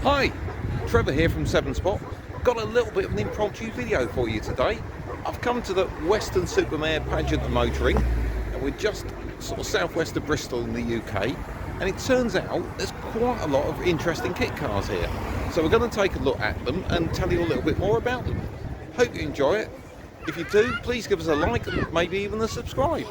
Hi, Trevor here from 7 Spot. Got a little bit of an impromptu video for you today. I've come to the Weston-Super-Mare Pageant of Motoring, and we're just sort of southwest of Bristol in the UK, and it turns out there's quite a lot of interesting kit cars here. So we're going to take a look at them and tell you a little bit more about them. Hope you enjoy it. If you do, please give us a like and maybe even a subscribe.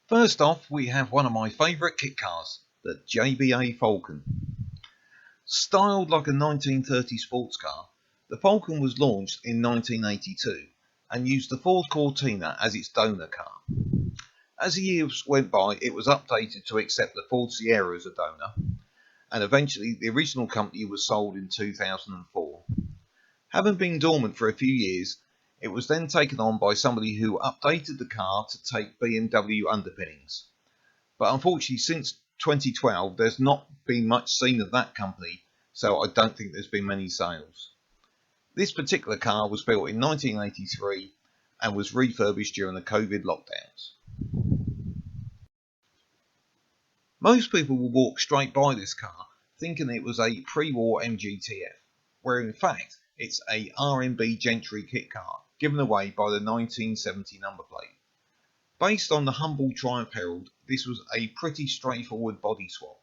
First off, we have one of my favourite kit cars, the JBA Falcon. Styled like a 1930 sports car, the Falcon was launched in 1982 and used the Ford Cortina as its donor car. As the years went by, it was updated to accept the Ford Sierra as a donor, and eventually the original company was sold in 2004. Having been dormant for a few years, it was then taken on by somebody who updated the car to take BMW underpinnings. But unfortunately, since 2012, there's not been much seen of that company, so I don't think there's been many sales. This particular car was built in 1983 and was refurbished during the COVID lockdowns. Most people will walk straight by this car thinking it was a pre-war MGTF, where in fact it's a R&B Gentry kit car given away by the 1970 number plate. Based on the humble Triumph Herald, this was a pretty straightforward body swap.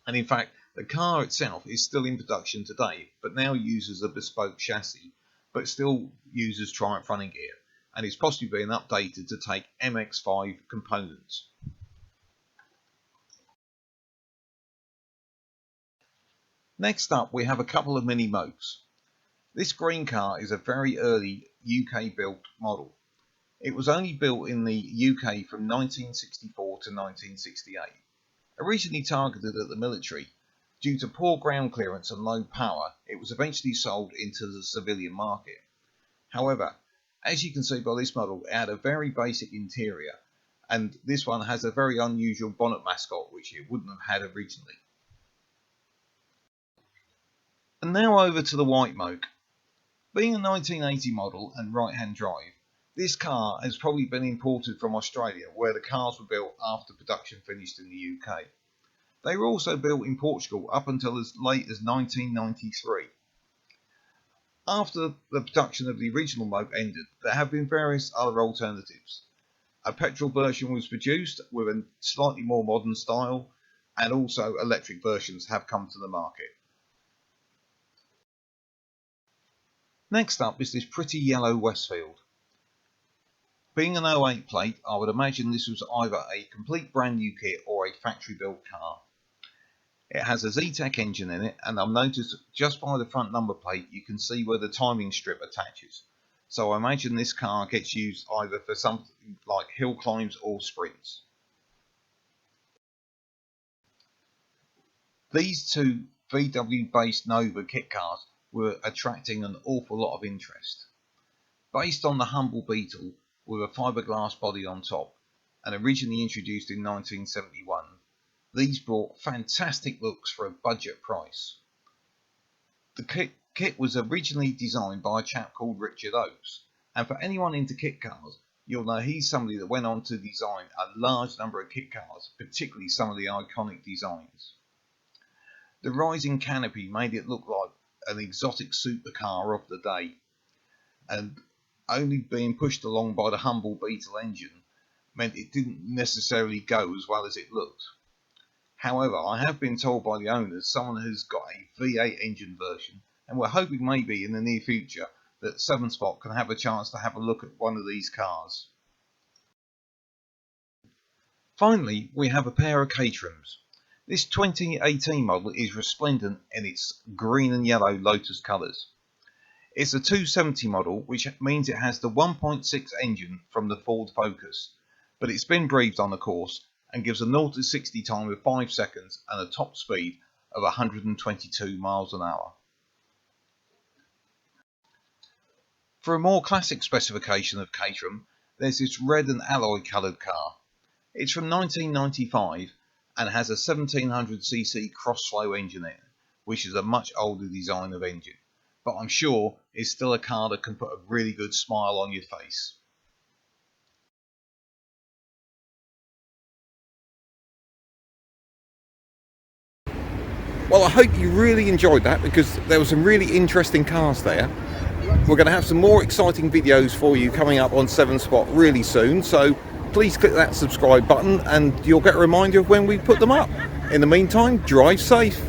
And in fact, the car itself is still in production today, but now uses a bespoke chassis, but still uses Triumph running gear, and it's possibly being updated to take MX-5 components. Next up, we have a couple of mini Mokes. This green car is a very early UK built model. It was only built in the UK from 1964 to 1968. Originally targeted at the military, due to poor ground clearance and low power, it was eventually sold into the civilian market. However, as you can see by this model, it had a very basic interior, and this one has a very unusual bonnet mascot which it wouldn't have had originally. And now over to the white Moke. Being a 1980 model and right-hand drive, this car has probably been imported from Australia, where the cars were built after production finished in the UK. They were also built in Portugal up until as late as 1993. After the production of the original Moke ended, there have been various other alternatives. A petrol version was produced with a slightly more modern style, and also electric versions have come to the market. Next up is this pretty yellow Westfield. Being an 08 plate, I would imagine this was either a complete brand new kit or a factory built car. It has a Z-Tech engine in it, and I've noticed just by the front number plate you can see where the timing strip attaches. So I imagine this car gets used either for something like hill climbs or sprints. These two VW based Nova kit cars were attracting an awful lot of interest. Based on the humble Beetle with a fiberglass body on top, and originally introduced in 1971, these brought fantastic looks for a budget price. The kit was originally designed by a chap called Richard Oakes, and for anyone into kit cars, you'll know he's somebody that went on to design a large number of kit cars, particularly some of the iconic designs. The rising canopy made it look like an exotic supercar of the day, and only being pushed along by the humble Beetle engine meant it didn't necessarily go as well as it looked. However, I have been told by the owners someone has got a V8 engine version, and we're hoping maybe in the near future that 7 Spot can have a chance to have a look at one of these cars. Finally, we have a pair of Caterhams. This 2018 model is resplendent in its green and yellow Lotus colours. It's a 270 model, which means it has the 1.6 engine from the Ford Focus, but it's been breathed on, of course, and gives a 0 to 60 time of 5 seconds and a top speed of 122 miles an hour. For a more classic specification of Caterham, there's this red and alloy coloured car. It's from 1995 and has a 1700cc cross-flow engine in it, which is a much older design of engine, but I'm sure it's still a car that can put a really good smile on your face. Well, I hope you really enjoyed that, because there were some really interesting cars there. We're going to have some more exciting videos for you coming up on 7 Spot really soon, so please click that subscribe button and you'll get a reminder of when we put them up. In the meantime, drive safe.